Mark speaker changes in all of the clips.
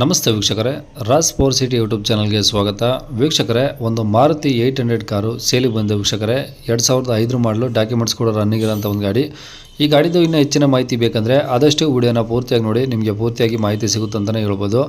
Speaker 1: ನಮಸ್ತೆ ವೀಕ್ಷಕರೇ, Raj power city YouTube ಚಾನಲ್ಗೆ ಸ್ವಾಗತ. ವೀಕ್ಷಕರೇ, ಒಂದು ಮಾರುತಿ 800 ಕಾರು ಸೇಲಿಗೆ ಬಂದ ವೀಕ್ಷಕರೇ. 2005 ಮಾಡಲು ಡಾಕ್ಯುಮೆಂಟ್ಸ್ ಕೂಡ ರನ್ನಿಂಗ್ ಇರೋಂಥ ಒಂದು ಗಾಡಿ. ಈ ಗಾಡಿದು ಇನ್ನೂ ಹೆಚ್ಚಿನ ಮಾಹಿತಿ ಬೇಕಂದರೆ ಆದಷ್ಟು ವಿಡಿಯೋನ ಪೂರ್ತಿಯಾಗಿ ನೋಡಿ, ನಿಮಗೆ ಪೂರ್ತಿಯಾಗಿ ಮಾಹಿತಿ ಸಿಗುತ್ತೆ ಅಂತಲೇ ಹೇಳ್ಬೋದು.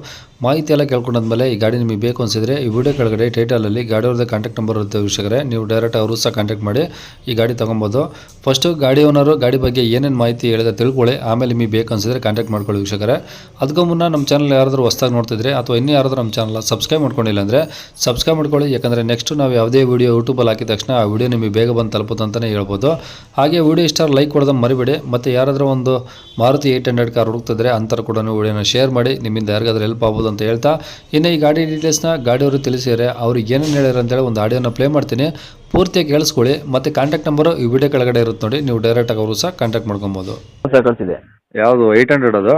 Speaker 1: ಮಾಹಿತಿ ಎಲ್ಲ ಕೇಳ್ಕೊಂಡಾದ್ಮೇಲೆ ಈ ಗಾಡಿ ನಿಮಗೆ ಬೇಕು ಅನಿಸಿದರೆ ಈ ವಿಡಿಯೋ ಕೆಳಗಡೆ ಟೈಟಲಲ್ಲಿ ಗಾಡಿಯವ್ರದ್ದು ಕಾಂಟ್ಯಾಕ್ಟ್ ನಂಬರ್ ಇರುತ್ತೆ ವೀಕ್ಷಕರೇ. ನೀವು ಡೈರೆಕ್ಟ್ ಅವರು ಸಹ ಕಾಂಟ್ಯಾಕ್ಟ್ ಮಾಡಿ ಈ ಗಾಡಿ ತೊಗೊಬೋದು. ಫಸ್ಟು ಗಾಡಿ ಓನರು ಗಾಡಿ ಬಗ್ಗೆ ಏನೇನು ಮಾಹಿತಿ ಹೇಳಿದ ತಿಳ್ಕೊಳ್ಳಿ, ಆಮೇಲೆ ನಿಮಗೆ ಬೇಕು ಅನಿಸಿದರೆ ಕಾಂಟ್ಯಾಕ್ಟ್ ಮಾಡ್ಕೊಳ್ಳಿ ವೀಕ್ಷಕರೇ. ಅದಕ್ಕೂ ಮುನ್ನ ನಮ್ಮ ಚಾನಲ್ ಯಾರಾದರೂ ಹೊಸ್ದಾಗಿ ನೋಡ್ತಿದ್ರೆ ಅಥವಾ ಇನ್ನೂ ಯಾರಾದರೂ ನಮ್ಮ ಚಾನಲ್ ಸಬ್ಸ್ಕ್ರೈಬ್ ಮಾಡ್ಕೊಂಡಿಲ್ಲ ಅಂದರೆ ಸಬ್ಸ್ಕ್ರೈಬ್ ಮಾಡ್ಕೊಳ್ಳಿ. ಯಾಕಂದರೆ ನೆಕ್ಸ್ಟ್ ನಾವು ಯಾವುದೇ ವೀಡಿಯೋ ಯೂಟ್ಯೂಬಲ್ಲಿ ಹಾಕಿದ ತಕ್ಷಣ ಆ ವಿಡಿಯೋ ನಿಮಗೆ ಬೇಗ ಬಂದು ತಲುಪುತ್ತೆ ಅಂತಲೇ ಹೇಳ್ಬೋದು. ಹಾಗೆ ವಿಡಿಯೋ ಇಷ್ಟ ಲೈಕ್ ಕೊಡೋದನ್ನು ಮರಿಬೇಡಿ. ಮತ್ತು ಯಾರಾದರೂ ಒಂದು ಮಾರುತಿ 800 ಕಾರ್ ಹುಡುಕ್ತಿದ್ರೆ ಅಂತರ ಕೂಡ ವಿಡಿಯೋನ ಶೇರ್ ಮಾಡಿ, ನಿಮ್ಮಿಂದ ಯಾರಿಗಾದ್ರೂ ಹೆಲ್ಪ್ ಆಗ್ಬೋದು ಅಂತ ಹೇಳ್ತಾ, ಇನ್ನು ಈ ಗಾಡಿ ಡೀಟೇಲ್ಸ್ನ ಗಾಡಿಯವರು ತಿಳಿಸಿದರೆ ಅವ್ರಿಗೆ ಏನೇನು ಹೇಳ್ಯಾರ ಅಂತೇಳಿ ಒಂದು ಆಡಿಯೋನ ಪ್ಲೇ ಮಾಡ್ತೀನಿ, ಪೂರ್ತಿಯಾಗಿ ಕೇಳಿಸ್ಕೊಳ್ಳಿ. ಮತ್ತು ಕಾಂಟ್ಯಾಕ್ಟ್ ನಂಬರು ಈ ವಿಡಿಯೋ ಕೆಳಗಡೆ ಇರುತ್ತೆ ನೋಡಿ, ನೀವು ಡೈರೆಕ್ಟಾಗಿ ಅವರು ಸಹ ಕಾಂಟ್ಯಾಕ್ಟ್ ಮಾಡ್ಕೊಬೋದು.
Speaker 2: ಸರ್ ಕಳಿಸಿದೆ.
Speaker 3: ಯಾವುದು 800 ಅದು?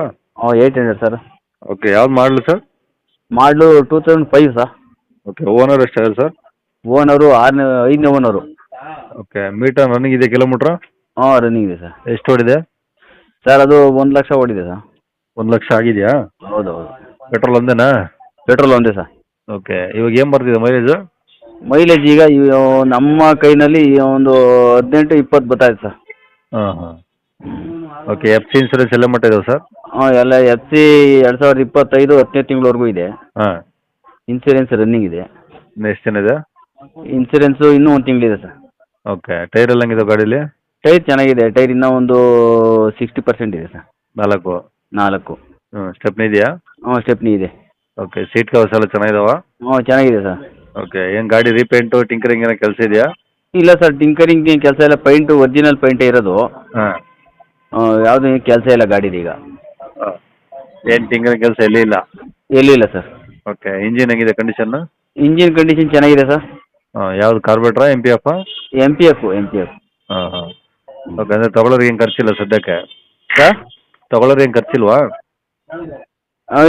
Speaker 2: 800 ಸರ್.
Speaker 3: ಓಕೆ, ಯಾವ್ದು ಮಾಡಲು ಸರ್?
Speaker 2: ಮಾಡಲು 2005 ಸರ್.
Speaker 3: ಓಕೆ, ಓನರ್ ಎಷ್ಟಾಗಿದೆ ಸರ್?
Speaker 2: ಓನರು 5ನೇ ಓನರು.
Speaker 3: ಓಕೆ, ಮೀಟರ್ ರನ್ನಿಂಗ್ ಇದೆ, ಕಿಲೋಮೀಟ್ರ್?
Speaker 2: ಹಾಂ, ರನ್ನಿಂಗ್ ಇದೆ ಸರ್.
Speaker 3: ಎಷ್ಟು ಓಡಿದೆ
Speaker 2: ಸರ್? ಅದು 1 ಲಕ್ಷ ಓಡಿದೆ ಸರ್.
Speaker 3: 1 ಲಕ್ಷ ಆಗಿದೆಯಾ?
Speaker 2: ಹೌದು ಹೌದು.
Speaker 3: ಪೆಟ್ರೋಲ್ ಒಂದೇನಾ?
Speaker 2: ಪೆಟ್ರೋಲ್ ಒಂದೇ ಸರ್.
Speaker 3: ಓಕೆ, ಇವಾಗ ಏನು ಬರ್ತಿದೆ ಮೈಲೇಜು?
Speaker 2: ಮೈಲೇಜ್ ಈಗ ನಮ್ಮ ಕೈನಲ್ಲಿ ಒಂದು 18-20 ಬರ್ತಾಯಿದೆ ಸರ್.
Speaker 3: ಹಾಂ ಹಾಂ. ಓಕೆ, ಎಫ್ ಸಿ ಇನ್ಸೂರೆನ್ಸ್ ಎಲ್ಲ ಮಟ್ಟ ಇದಾವೆ ಸರ್?
Speaker 2: ಹಾಂ, ಎಲ್ಲ ಎಫ್ ಸಿ 2025 10ನೇ ತಿಂಗಳವರೆಗೂ ಇದೆ.
Speaker 3: ಹಾಂ.
Speaker 2: ಇನ್ಸೂರೆನ್ಸ್ ರನ್ನಿಂಗ್ ಇದೆ.
Speaker 3: ಇನ್ನು ಎಷ್ಟು ದಿನ ಇದೆ?
Speaker 2: ಇನ್ಸೂರೆನ್ಸು ಇನ್ನೂ 1 ತಿಂಗಳಿದೆ ಸರ್.
Speaker 3: ಓಕೆ, ಟೈರ್ ಎಲ್ಲ ಹೆಂಗಿದೆ ಗಾಡೀಲಿ?
Speaker 2: ಟೈರ್ ಚೆನ್ನಾಗಿದೆ. ಟೈರ್ ಇನ್ನೂ ಒಂದು 60% ಇದೆ ಸರ್.
Speaker 3: 4?
Speaker 2: 4.
Speaker 3: ಹ್ಞೂ, ಸ್ಟೆಪ್ನಿ ಇದೆಯಾ?
Speaker 2: ಹ್ಞೂ, ಸ್ಟೆಪ್ನಿ ಇದೆ.
Speaker 3: ಓಕೆ, ಸೀಟ್ ಕವರ್ಸ್ ಎಲ್ಲ ಚೆನ್ನಾಗಿದಾವ?
Speaker 2: ಹ್ಞೂ, ಚೆನ್ನಾಗಿದೆ ಸರ್.
Speaker 3: ಓಕೆ, ಏನು ಗಾಡಿ ರೀಪೇಂಟು ಟಿಂಕರಿಂಗ್ ಏನೋ ಕೆಲಸ ಇದೆಯಾ?
Speaker 2: ಇಲ್ಲ ಸರ್, ಟಿಂಕರಿಂಗ್ ಕೆಲಸ ಇಲ್ಲ. ಪೈಂಟು ಒರಿಜಿನಲ್ ಪೈಂಟೇ ಇರೋದು.
Speaker 3: ಹಾಂ.
Speaker 2: ಯಾವುದೇ ಕೆಲಸ ಇಲ್ಲ ಗಾಡಿದು ಈಗ.
Speaker 3: ಹಾಂ, ಏನು ಟಿಂಕರಿಂಗ್ ಕೆಲಸ ಎಲ್ಲಿ ಇಲ್ಲ?
Speaker 2: ಎಲ್ಲಿಲ್ಲ ಸರ್.
Speaker 3: ಓಕೆ, ಇಂಜಿನ್ ಹೆಂಗಿದೆ ಕಂಡೀಷನ್ನು?
Speaker 2: ಇಂಜಿನ್ ಕಂಡೀಷನ್ ಚೆನ್ನಾಗಿದೆ ಸರ್.
Speaker 3: ಹಾಂ, ಯಾವ್ದು ಕಾರ್ಬೇಟ್ರಾ M P F?
Speaker 2: M P F.
Speaker 3: ಹಾಂ ಹಾಂ. ಓಕೆ, ಅಂದರೆ ತೊಗೊಳೋರಿಗೆ ಏನು ಖರ್ಚಿಲ್ಲ ಸದ್ಯಕ್ಕೆ?
Speaker 2: ಸರ್,
Speaker 3: ತೊಗೊಳೋರಿಗೆ ಏನು ಖರ್ಚಿಲ್ವಾ?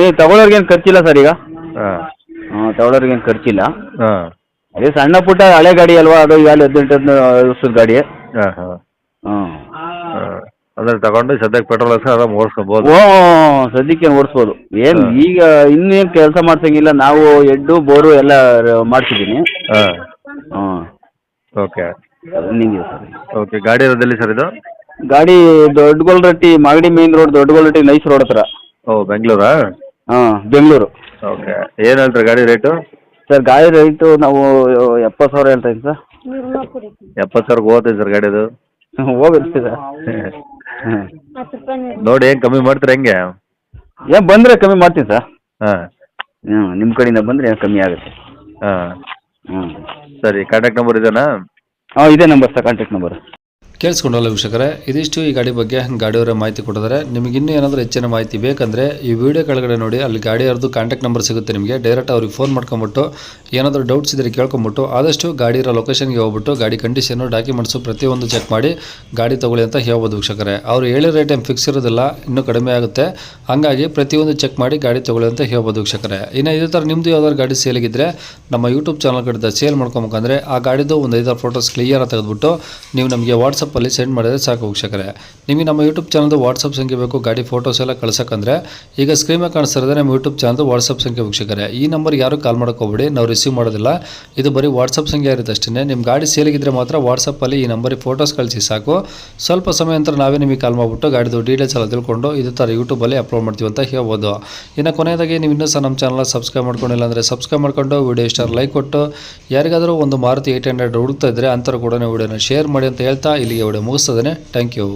Speaker 2: ಏನು ತಗೊಳ್ಳೋರ್ಗೇನು ಖರ್ಚಿಲ್ಲ ಸರ್ ಈಗ.
Speaker 3: ಹಾಂ
Speaker 2: ತಗೊಳ್ಳೋರ್ಗೇನು ಖರ್ಚಿಲ್ಲ.
Speaker 3: ಹಾಂ.
Speaker 2: ಅದೇ ಸಣ್ಣ ಪುಟ್ಟ ಹಳೆ ಗಾಡಿ ಅಲ್ವಾ, ಅದು ಈಗ 18 ವರ್ಷದ ಗಾಡಿ.
Speaker 3: ಹಾಂ ಹಾಂ
Speaker 2: ಹಾಂ.
Speaker 3: ಹಾಂ, ಅಂದರೆ ತಗೊಂಡು ಸದ್ಯಕ್ಕೆ ಪೆಟ್ರೋಲ್ ಹಾಕ್ಸಿ ಆರಾಮ್ ಓಡಿಸ್ಕೋಬೋದು.
Speaker 2: ಓ, ಸದ್ಯಕ್ಕೆ ಓಡಿಸ್ಬೋದು. ಏನು ಈಗ ಇನ್ನೇನು ಕೆಲಸ ಮಾಡ್ಸಂಗಿಲ್ಲ. ನಾವು ಎಡ್ಡು ಬೋರು ಎಲ್ಲ ಮಾಡ್ಸಿದ್ದೀನಿ.
Speaker 3: ಹಾಂ.
Speaker 2: ಹಾಂ.
Speaker 3: Okay
Speaker 2: running sir.
Speaker 3: ಓಕೆ, ಗಾಡಿ ಇರೋದೆಲ್ಲಿ ಸರ್ ಇದು?
Speaker 2: ಗಾಡಿ Doddagollarahatti, Magadi main road, Doddagollarahatti nice road ಹತ್ರ.
Speaker 3: ಓ, ಬೆಂಗಳೂರಾ?
Speaker 2: ಹಾಂ, ಬೆಂಗಳೂರು.
Speaker 3: ಓಕೆ, ಏನು ಹೇಳ್ತಾರೆ ಗಾಡಿ ರೇಟು?
Speaker 2: ಸರ್, ಗಾಡಿ ರೇಟು ನಾವು 70,000 ಹೇಳ್ತಾ ಇದ್ದೀವಿ ಸರ್.
Speaker 3: 70,000 ಹೋಗುತ್ತೆ ಸರ್ ಗಾಡಿದು?
Speaker 2: ಹೋಗುತ್ತೆ ಸರ್. ಹಾಂ.
Speaker 3: ನೋಡಿ ಏನು ಕಮ್ಮಿ ಮಾಡ್ತೀರಾ ಹೆಂಗೆ?
Speaker 2: ಏನು ಬಂದರೆ ಕಮ್ಮಿ ಮಾಡ್ತೀನಿ ಸರ್.
Speaker 3: ಹಾಂ.
Speaker 2: ನಿಮ್ಮ ಕಡೆಯಿಂದ ಬಂದರೆ ಕಮ್ಮಿ ಆಗುತ್ತೆ.
Speaker 3: ಹಾಂ,
Speaker 2: ಹ್ಞೂ.
Speaker 3: ಸರಿ. ಕಾಂಟ್ಯಾಕ್ಟ್ ನಂಬರ್ ಇದೆನಾ?
Speaker 2: ಹಾಂ, ಇದೇ ನಂಬರ್ ಸರ್, ಕಾಂಟ್ಯಾಕ್ಟ್ ನಂಬರ್.
Speaker 1: ಕೇಳಿಸ್ಕೊಂಡಲ್ಲ ವೀಕ್ಷಕರೇ, ಇದಿಷ್ಟು ಈ ಗಾಡಿ ಬಗ್ಗೆ ಗಾಡಿಯವರ ಮಾಹಿತಿ ಕೊಟ್ಟಿದ್ದಾರೆ. ನಿಮಗೆ ಇನ್ನೂ ಏನಾದರೂ ಹೆಚ್ಚಿನ ಮಾಹಿತಿ ಬೇಕಂದರೆ ಈ ವಿಡಿಯೋ ಕೆಳಗಡೆ ನೋಡಿ, ಅಲ್ಲಿ ಗಾಡಿಯವ್ರದ್ದು ಕಾಂಟ್ಯಾಕ್ಟ್ ನಂಬರ್ ಸಿಗುತ್ತೆ ನಿಮಗೆ. ಡೈರೆಕ್ಟ್ ಅವ್ರಿಗೆ ಫೋನ್ ಮಾಡ್ಕೊಂಬಿಟ್ಟು ಏನಾದರೂ ಡೌಟ್ಸ್ ಇದ್ದರೆ ಕೇಳ್ಕೊಂಬಿಟ್ಟು ಆದಷ್ಟು ಗಾಡಿ ಇರೋ ಲೊಕೇಶನ್ಗೆ ಹೋಗ್ಬಿಟ್ಟು ಗಾಡಿ ಕಂಡೀಷನು, ಡಾಕ್ಯುಮೆಂಟ್ಸು ಪ್ರತಿಯೊಂದು ಚೆಕ್ ಮಾಡಿ ಗಾಡಿ ತೊಗೊಳ್ಳಿ ಅಂತ ಹೇಳ್ಬೋದು ವೀಕ್ಷಕರೇ. ಅವರು ಹೇಳಿರೋ ರೇಟ್ ಏನು ಫಿಕ್ಸ್ ಇರೋದಿಲ್ಲ, ಇನ್ನೂ ಕಡಿಮೆ ಆಗುತ್ತೆ. ಹಾಗಾಗಿ ಪ್ರತಿಯೊಂದು ಚೆಕ್ ಮಾಡಿ ಗಾಡಿ ತೊಗೊಳ್ಳಿ ಅಂತ ಹೇಳ್ಬೋದು ವೀಕ್ಷಕರೇ. ಇನ್ನು ಇದೇ ಥರ ನಿಮ್ಮದು ಯಾವ್ದಾದ್ರು ಗಾಡಿ ಸೇಲಿಗಿದ್ರೆ ನಮ್ಮ ಯೂಟ್ಯೂಬ್ ಚಾನಲ್ ಕಡೆದ ಸೇಲ್ ಮಾಡ್ಕೊಬೇಕಂದ್ರೆ ಆ ಗಾಡಿದು ಒಂದು 5 ಫೋಟೋಸ್ ಕ್ಲಿಯರಾಗಿ ತೆಗೆದುಬಿಟ್ಟು ನೀವು ನಮಗೆ ವಾಟ್ಸಪ್ಪಲ್ಲಿ ಸೆಂಡ್ ಮಾಡಿದರೆ ಸಾಕು ವೀಕ್ಷಕರೇ. ನಿಮಗೆ ನಮ್ಮ ಯೂಟ್ಯೂಬ್ ಚಾನಲ್ದು ವಾಟ್ಸಪ್ ಸಂಖ್ಯೆ ಬೇಕು ಗಾಡಿ ಫೋಟೋಸ್ ಎಲ್ಲ ಕಳ್ಸೋಕ್ಕಂದ್ರೆ ಈಗ ಸ್ಕ್ರೀನ್ ಮೇಲೆ ಕಾಣಿಸ್ತಾ ಇರೋದೇ ನಮ್ಮ ಯೂಟ್ಯೂಬ್ ಚಾನಲ್ದು ವಾಟ್ಸಪ್ ಸಂಖ್ಯೆ ವೀಕ್ಷಕರೇ. ಈ ನಂಬರ್ಗೆ ಯಾರು ಕಾಲ್ ಮಾಡೋಕ್ಕೋಗ್ಬೇಡಿ, ನಾವು ರಿಸೀವ್ ಮಾಡೋದಿಲ್ಲ. ಇದು ಬರೀ ವಾಟ್ಸಪ್ ಸಂಖ್ಯೆ ಇರುತ್ತೆ ಅಷ್ಟೇ. ನಿಮ್ಮ ಗಾಡಿ ಸೇಲಿಗಿದ್ರೆ ಮಾತ್ರ ವಾಟ್ಸಪ್ಪಲ್ಲಿ ಈ ನಂಬರಿಗೆ ಫೋಟೋಸ್ ಕಳಿಸಿ ಸಾಕು. ಸ್ವಲ್ಪ ಸಮಯ ನಂತರ ನಾವೇ ನಿಮಗೆ ಕಾಲ್ ಮಾಡಿಬಿಟ್ಟು ಗಾಡಿದು ಡೀಟೇಲ್ಸ್ ಎಲ್ಲ ತಿಳ್ಕೊಂಡು ಇದೇ ಥರ ಯೂಟ್ಯೂಬಲ್ಲಿ ಅಪ್ಲೋಡ್ ಮಾಡ್ತೀವಿ ಅಂತ ಹೇಳ್ಬೋದು. ಇನ್ನು ಕೊನೆಯದಾಗಿ ನೀವು ಇನ್ನೂ ಸಹ ನಮ್ಮ ಚಾನಲ್ ಸಬ್ಸ್ಕ್ರೈಬ್ ಮಾಡ್ಕೊಂಡಿಲ್ಲ ಅಂದರೆ ಸಬ್ಸ್ಕ್ರೈಬ್ ಮಾಡ್ಕೊಂಡು ವಿಡಿಯೋ ಇಷ್ಟ ಲೈಕ್ ಕೊಟ್ಟು ಯಾರಿಗಾದರೂ ಒಂದು ಮಾರುತಿ 800 ಹುಡುಕ್ತಾ ಇದ್ದರೆ ಅಂಥವ್ರು ಕೂಡ ವಿಡಿಯೋನ ಶೇರ್ ಮಾಡಿ ಅಂತ ಹೇಳ್ತಾ ಇಲ್ಲಿಗೆ ವಿಡಿಯೋ ಮುಗಿಸ್ತದೆ. Thank you.